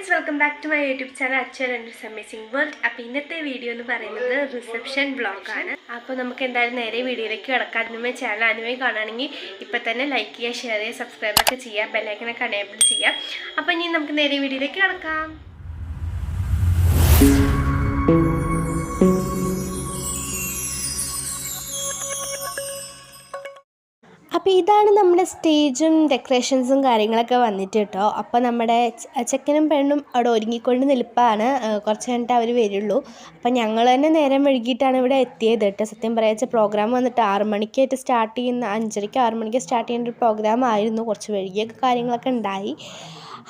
Friends, welcome back to my YouTube channel അച്ഛൻ and amazing world. അപ്പോൾ ഇന്നത്തെ video എന്ന് പറയുന്നത് റിസപ്ഷൻ വ്ളോഗാണ്. അപ്പോൾ നമുക്ക് എന്തായാലും നേരെ വീഡിയോയിലേക്ക് കിടക്കാം. അതിനുമേ ചാനൽ ആദ്യമായി കാണുകയാണെങ്കിൽ ഇപ്പം തന്നെ ലൈക്ക് ചെയ്യുക, ഷെയർ ചെയ്യുക, സബ്സ്ക്രൈബ് ഒക്കെ ചെയ്യുക, ബെല്ലൈക്കനൊക്കെ എനേബിൾ ചെയ്യുക. അപ്പോൾ ഇനി നമുക്ക് നേരെ വീഡിയോയിലേക്ക് കിടക്കാം. അപ്പോൾ ഇതാണ് നമ്മുടെ സ്റ്റേജും ഡെക്കറേഷൻസും കാര്യങ്ങളൊക്കെ വന്നിട്ട് കേട്ടോ. അപ്പോൾ നമ്മുടെ ചെക്കനും പെണ്ണും അവിടെ ഒരുങ്ങിക്കൊണ്ട് നിൽപ്പാണ്. കുറച്ച് കഴിഞ്ഞിട്ട് അവർ വരുള്ളൂ. അപ്പം ഞങ്ങൾ തന്നെ നേരം വൈകിട്ടാണ് ഇവിടെ എത്തിയത് കേട്ടോ. സത്യം പറയാച്ച പ്രോഗ്രാം വന്നിട്ട് 6 മണിക്കായിട്ട് സ്റ്റാർട്ട് ചെയ്യുന്ന 5:30 6 മണിക്ക് സ്റ്റാർട്ട് ചെയ്യുന്ന ഒരു പ്രോഗ്രാം ആയിരുന്നു. കുറച്ച് വൈകിയൊക്കെ കാര്യങ്ങളൊക്കെ ഉണ്ടായി.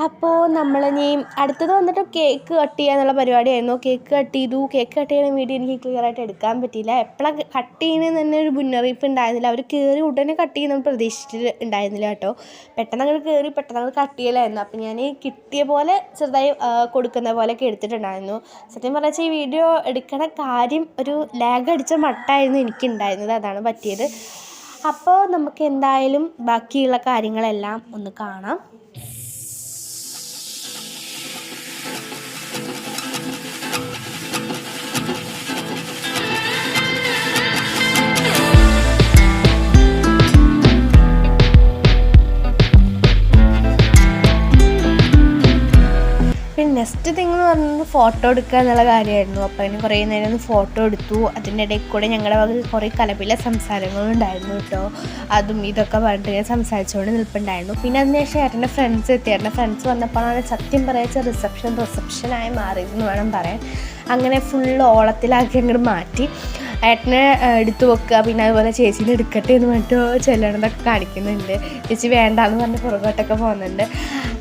അപ്പോൾ നമ്മളിനി അടുത്തത് വന്നിട്ട് കേക്ക് കട്ട് ചെയ്യുക എന്നുള്ള പരിപാടിയായിരുന്നു. കേക്ക് കട്ട് ചെയ്തു. കേക്ക് കട്ട് ചെയ്യുന്ന വീഡിയോ എനിക്ക് ക്ലിയർ ആയിട്ട് എടുക്കാൻ പറ്റിയില്ല. എപ്പോഴാണ് കട്ട് ചെയ്യുന്നതെന്ന് തന്നെ ഒരു മുന്നറിയിപ്പ് ഉണ്ടായിരുന്നില്ല. അവർ കയറി ഉടനെ കട്ട് ചെയ്യുന്ന പ്രതീക്ഷിച്ചിട്ട് ഉണ്ടായിരുന്നില്ല കേട്ടോ. പെട്ടെന്ന് അങ്ങോട്ട് കയറി പെട്ടെന്ന് അങ്ങോട്ട് കട്ട് ചെയ്യലായിരുന്നു. അപ്പം ഞാൻ കിട്ടിയ പോലെ ചെറുതായി കൊടുക്കുന്ന പോലെയൊക്കെ എടുത്തിട്ടുണ്ടായിരുന്നു. സത്യം പറഞ്ഞാൽ ഈ വീഡിയോ എടുക്കണ കാര്യം ഒരു ലാഗ് അടിച്ച മട്ടായിരുന്നു എനിക്കുണ്ടായിരുന്നത്. അതാണ് പറ്റിയത്. അപ്പോൾ നമുക്ക് എന്തായാലും ബാക്കിയുള്ള കാര്യങ്ങളെല്ലാം ഒന്ന് കാണാം. പിന്നെ നെക്സ്റ്റ് തിങ് എന്ന് പറയുന്നത് ഫോട്ടോ എടുക്കുക എന്നുള്ള കാര്യമായിരുന്നു. അപ്പോൾ അതിന് കുറേ നേരം ഒന്ന് ഫോട്ടോ എടുത്തു. അതിൻ്റെ ഇടയിൽ കൂടെ ഞങ്ങളുടെ വക കുറേ കലപില സംസാരങ്ങളുണ്ടായിരുന്നു കേട്ടോ. അതും ഇതൊക്കെ പറഞ്ഞിട്ട് ഞാൻ സംസാരിച്ചുകൊണ്ട് നിൽപ്പുണ്ടായിരുന്നു. പിന്നെ അതിനുശേഷം ഏട്ടൻ്റെ ഫ്രണ്ട്സ് എത്തി. ഏട്ടൻ്റെ ഫ്രണ്ട്സ് വന്നപ്പോഴാണ് സത്യം പറയാച്ച റിസപ്ഷനായി മാറിയതെന്ന് വേണം പറയാൻ. അങ്ങനെ ഫുള്ള് ഓളത്തിലാക്കി അങ്ങോട്ട് മാറ്റി. ഏട്ടനെ എടുത്തു വെക്കുക, പിന്നെ അതുപോലെ ചേച്ചീനെ എടുക്കട്ടെ എന്ന് പറഞ്ഞിട്ട് ചെല്ലണതൊക്കെ കാണിക്കുന്നുണ്ട്. ചേച്ചി വേണ്ടാന്ന് പറഞ്ഞ് പുറകോട്ടൊക്കെ പോകുന്നുണ്ട്.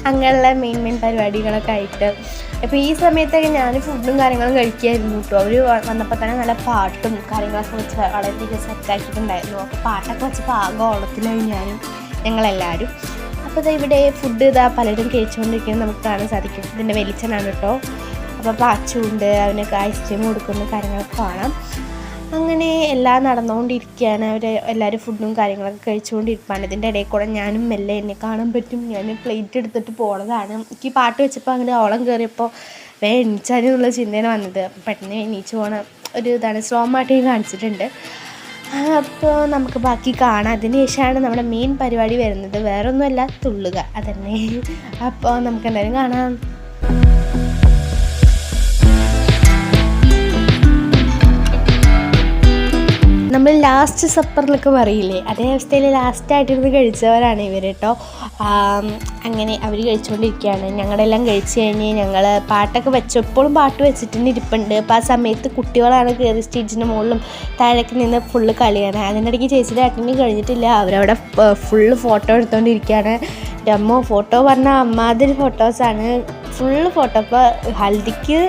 അങ്ങനെയുള്ള മെയിൻ പരിപാടികളൊക്കെ ആയിട്ട് അപ്പോൾ ഈ സമയത്തൊക്കെ ഞാൻ ഫുഡും കാര്യങ്ങളും കഴിക്കുമായിരുന്നു കേട്ടോ. അവർ വന്നപ്പോൾ തന്നെ നല്ല പാട്ടും കാര്യങ്ങളൊക്കെ വെച്ച് വളരെയധികം സെറ്റാക്കിയിട്ടുണ്ടായിരുന്നു. അപ്പോൾ പാട്ടൊക്കെ വെച്ചപ്പോൾ ആകെ ഓളത്തിലായി ഞങ്ങളെല്ലാവരും. അപ്പോൾ ഇവിടെ ഫുഡ് പലരും കഴിച്ചുകൊണ്ടിരിക്കുന്നത് നമുക്ക് കാണാൻ സാധിക്കും. ഇതിൻ്റെ വെളിച്ചനാണ് കേട്ടോ. അപ്പോൾ പാച്ചുണ്ട്, അവനൊക്കെ ഐസ്ക്രീം കൊടുക്കുന്ന കാര്യങ്ങളൊക്കെ കാണാം. അങ്ങനെ എല്ലാം നടന്നുകൊണ്ടിരിക്കുകയാണ്. അവർ എല്ലാവരും ഫുഡും കാര്യങ്ങളൊക്കെ കഴിച്ചുകൊണ്ടിരിക്കുകയാണ്. ഇതിൻ്റെ ഇടയിൽ കൂടെ ഞാനും മെല്ലെ എന്നെ കാണാൻ പറ്റും. ഞാൻ പ്ലേറ്റ് എടുത്തിട്ട് പോണതാണ്. എനിക്ക് പാട്ട് വെച്ചപ്പോൾ അങ്ങനെ ഓളം കയറിയപ്പോൾ എണീച്ചാനുള്ള ചിന്തയാണ് വന്നത്. പെട്ടെന്ന് എണീച്ച് പോകണ ഒരു ഇതാണ്. സ്ലോ ആയിട്ട് കാണിച്ചിട്ടുണ്ട്. അപ്പോൾ നമുക്ക് ബാക്കി കാണാം. അതിന് ശേഷമാണ് നമ്മുടെ മെയിൻ പരിപാടി വരുന്നത്. വേറൊന്നുമല്ല, തുള്ളുക അതന്നെ. അപ്പോൾ നമുക്ക് എന്തായാലും കാണാം. നമ്മൾ ലാസ്റ്റ് സപ്പറിലൊക്കെ പറയില്ലേ, അതേ അവസ്ഥയിൽ ലാസ്റ്റായിട്ടിരുന്ന് കഴിച്ചവരാണ് ഇവർ കേട്ടോ. അങ്ങനെ അവർ കഴിച്ചുകൊണ്ടിരിക്കുകയാണ്. ഞങ്ങളെല്ലാം കഴിച്ച് കഴിഞ്ഞ് ഞങ്ങൾ പാട്ടൊക്കെ വെച്ചപ്പോഴും പാട്ട് വെച്ചിട്ട് തന്നെ ഇരിപ്പുണ്ട്. അപ്പോൾ ആ സമയത്ത് കുട്ടികളാണ് കയറി സ്റ്റേജിൻ്റെ മുകളിലും താഴേക്ക് നിന്ന് ഫുള്ള് കളിയാണ്. അതിനിടയ്ക്ക് ചേച്ചിയുടെ അറ്റൻഡ് കഴിഞ്ഞിട്ടില്ല. അവരവിടെ ഫുള്ള് ഫോട്ടോ എടുത്തുകൊണ്ടിരിക്കുകയാണ്. അമ്മോ ഫോട്ടോ പറഞ്ഞാൽ അമ്മാതിരി ഫോട്ടോസാണ്, ഫുള്ള് ഫോട്ടോ. അപ്പോൾ ഹൽദിക്ക്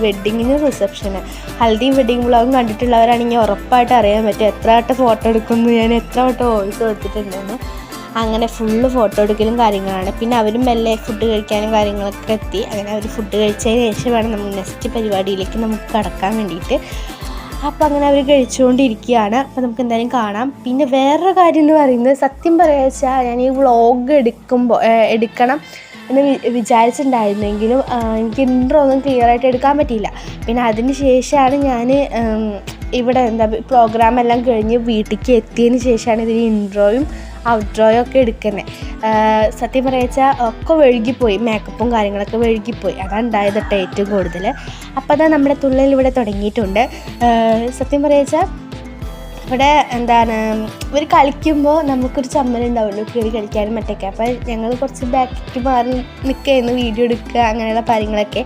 വെഡ്ഡിങ്ങിന് റിസപ്ഷന് ഹൽദിയും വെഡ്ഡിങ് വ്ളോഗും കണ്ടിട്ടുള്ളവരാണെങ്കിൽ ഉറപ്പായിട്ട് അറിയാൻ പറ്റും എത്ര വട്ടം ഫോട്ടോ എടുക്കുന്നു, ഞാൻ എത്ര വട്ടം വോയിസ് കൊടുത്തിട്ടുണ്ടെന്ന്. അങ്ങനെ ഫുള്ള് ഫോട്ടോ എടുക്കലും കാര്യങ്ങളാണ്. പിന്നെ അവരും മെല്ലെ ഫുഡ് കഴിക്കാനും കാര്യങ്ങളൊക്കെ എത്തി. അങ്ങനെ അവർ ഫുഡ് കഴിച്ചതിന് ശേഷം വേണം നമുക്ക് നെക്സ്റ്റ് പരിപാടിയിലേക്ക് നമുക്ക് കടക്കാൻ വേണ്ടിയിട്ട്. അപ്പോൾ അങ്ങനെ അവർ കഴിച്ചുകൊണ്ടിരിക്കുകയാണ്. അപ്പോൾ നമുക്ക് എന്തായാലും കാണാം. പിന്നെ വേറൊരു കാര്യം എന്ന് പറയുന്നത്, സത്യം പറയുക വെച്ചാൽ ഞാൻ ഈ വ്ളോഗ് എടുക്കണം എന്ന് വിചാരിച്ചിട്ടുണ്ടായിരുന്നെങ്കിലും എനിക്ക് ഇൻട്രോ ഒന്നും ക്ലിയറായിട്ട് എടുക്കാൻ പറ്റിയില്ല. പിന്നെ അതിന് ശേഷമാണ് ഞാൻ ഇവിടെ പ്രോഗ്രാം എല്ലാം കഴിഞ്ഞ് വീട്ടിലേക്ക് എത്തിയതിന് ശേഷമാണ് ഇതിന് ഇൻട്രോയും ഔട്ട്രോയും ഒക്കെ എടുക്കുന്നത്. സത്യം പറയുക ഒക്കെ വഴുകിപ്പോയി, മേക്കപ്പും കാര്യങ്ങളൊക്കെ വഴുകിപ്പോയി. അതാണ് ഉണ്ടായത് കേട്ടോ ഏറ്റവും കൂടുതൽ. അപ്പോൾ അതാ നമ്മുടെ തുള്ളൽ ഇവിടെ തുടങ്ങിയിട്ടുണ്ട്. സത്യം പറയുക ഇവിടെ ഇവർ കളിക്കുമ്പോൾ നമുക്കൊരു ചമ്മലുണ്ടാവുമല്ലോ കയറി കളിക്കാനും മറ്റൊക്കെ. അപ്പോൾ ഞങ്ങൾ കുറച്ച് ബാക്കിലേക്ക് മാറി നിൽക്കുകയായിരുന്നു, വീഡിയോ എടുക്കുക അങ്ങനെയുള്ള കാര്യങ്ങളൊക്കെ.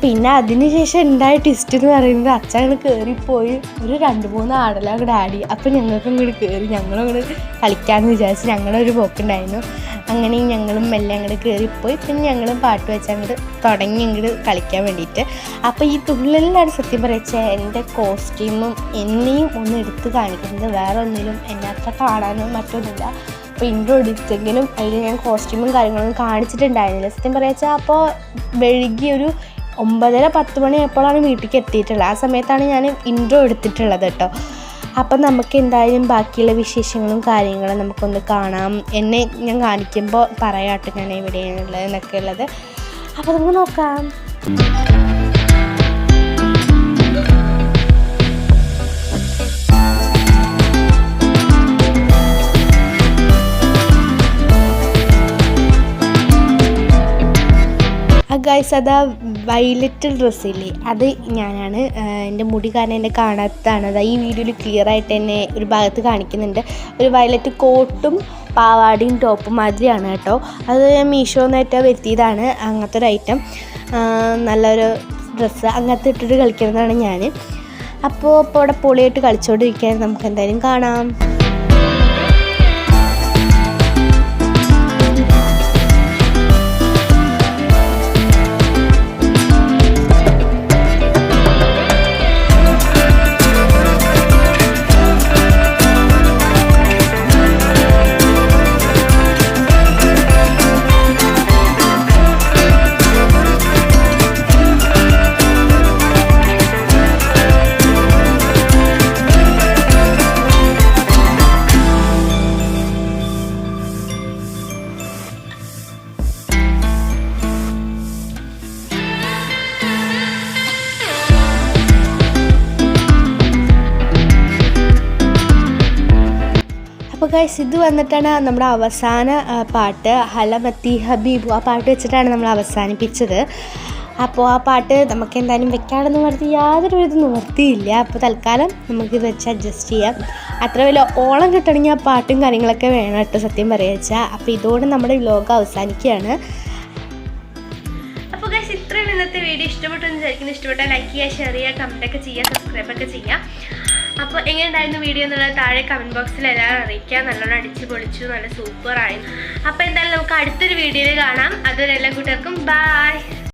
പിന്നെ അതിന് ശേഷം ഉണ്ടായ ട്വിസ്റ്റ് എന്ന് പറയുന്നത്, അച്ഛൻ അങ്ങോട്ട് കയറിപ്പോയി ഒരു 2-3 ആടെല്ലാം അങ്ങോട്ട് ആടി. അപ്പോൾ ഞങ്ങൾക്കും ഇങ്ങോട്ട് കയറി ഞങ്ങളും അങ്ങോട്ട് കളിക്കാമെന്ന് വിചാരിച്ച് ഞങ്ങളൊരു പോക്കുണ്ടായിരുന്നു. അങ്ങനെ ഞങ്ങളും മെല്ലെ അങ്ങോട്ട് കയറിപ്പോയി. പിന്നെ ഞങ്ങളും പാട്ട് വെച്ച് അങ്ങോട്ട് തുടങ്ങി അങ്ങോട്ട് കളിക്കാൻ വേണ്ടിയിട്ട്. അപ്പോൾ ഈ തുള്ളലിലാണ് സത്യം പറയുക എൻ്റെ കോസ്റ്റ്യൂമും എന്നെയും ഒന്ന് എടുത്ത് കാണിക്കുന്നത്. വേറെ ഒന്നിലും എന്നെ അത്ര കാണാനോ മറ്റൊന്നുമില്ല. അപ്പോൾ ഇൻട്രോ എടുത്തെങ്കിലും അതിൽ ഞാൻ കോസ്റ്റ്യൂമും കാര്യങ്ങളൊന്നും കാണിച്ചിട്ടുണ്ടായിരുന്നില്ല സത്യം പറയുക. അപ്പോൾ വൈകിയൊരു 9:30-10 മണിയായപ്പോഴാണ് വീട്ടിലേക്ക് എത്തിയിട്ടുള്ളത്. ആ സമയത്താണ് ഞാൻ ഇൻട്രോ എടുത്തിട്ടുള്ളത് കേട്ടോ. അപ്പം നമുക്ക് എന്തായാലും ബാക്കിയുള്ള വിശേഷങ്ങളും കാര്യങ്ങളും നമുക്കൊന്ന് കാണാം. എന്നെ ഞാൻ കാണിക്കുമ്പോൾ പറയാട്ടോ ഞാൻ എവിടെയാണുള്ളത് എന്നൊക്കെ ഉള്ളത്. അപ്പോൾ നമുക്ക് നോക്കാം. ഗൈസ്, അതാ വയലറ്റ് ഡ്രസ്സില്ലേ, അത് ഞാനാണ്. എൻ്റെ മുടി കാരണം എന്നെ കാണാത്തതാണ്. അതാ ഈ വീഡിയോയിൽ ക്ലിയർ ആയിട്ട് തന്നെ ഒരു ഭാഗത്ത് കാണിക്കുന്നുണ്ട്. ഒരു വയലറ്റ് കോട്ടും പാവാടിയും ടോപ്പും മാതിരിയാണ് കേട്ടോ. അത് ഞാൻ മീഷോന്നായിട്ട് വരുത്തിയതാണ്. അങ്ങനത്തെ ഒരു ഐറ്റം, നല്ലൊരു ഡ്രസ്സ് അങ്ങനത്തെ ഇട്ടിട്ട് കളിക്കുന്നതാണ് ഞാൻ. അപ്പോൾ അവിടെ പൊളിയായിട്ട് കളിച്ചുകൊണ്ടിരിക്കാൻ നമുക്ക് എന്തായാലും കാണാം. അപ്പോൾ ഗൈസ്, ഇത് വന്നിട്ടാണ് നമ്മുടെ അവസാന പാട്ട്, ഹലമത്തി ഹബീബു. ആ പാട്ട് വെച്ചിട്ടാണ് നമ്മൾ അവസാനിപ്പിച്ചത്. അപ്പോൾ ആ പാട്ട് നമുക്ക് എന്തായാലും വെക്കാണെന്ന് പറഞ്ഞ് യാതൊരു വിധ നിവർത്തിയില്ല. അപ്പോൾ തൽക്കാലം നമുക്കിത് വെച്ച് അഡ്ജസ്റ്റ് ചെയ്യാം. അത്ര വലിയ ഓളം കിട്ടണമെങ്കിൽ ആ പാട്ടും കാര്യങ്ങളൊക്കെ വേണം കേട്ടോ, സത്യം പറയുക വെച്ചാൽ. അപ്പോൾ ഇതോടെ നമ്മുടെ വ്ലോഗ് അവസാനിക്കുകയാണ്. അപ്പോൾ ഗൈസ്, ഇത്രയും ഇന്നത്തെ വീഡിയോ ഇഷ്ടപ്പെട്ടെന്ന് വിചാരിക്കുന്നു. ഇഷ്ടപ്പെട്ടാൽ ലൈക്ക് ചെയ്യുക, ഷെയർ ചെയ്യുക, കമൻറ്റൊക്കെ ചെയ്യുക, സബ്സ്ക്രൈബൊക്കെ ചെയ്യുക. അപ്പോൾ എങ്ങനെയുണ്ടായിരുന്നു വീഡിയോ എന്നുള്ളത് താഴെ കമൻറ്റ് ബോക്സിൽ എല്ലാവരും അറിയിക്കുക. നല്ലോണം അടിച്ച് പൊളിച്ചു, നല്ല സൂപ്പറായി. അപ്പോൾ എന്തായാലും നമുക്ക് അടുത്തൊരു വീഡിയോയിൽ കാണാം. അതുവരെ എല്ലാ കൂട്ടുകാർക്കും ബൈ.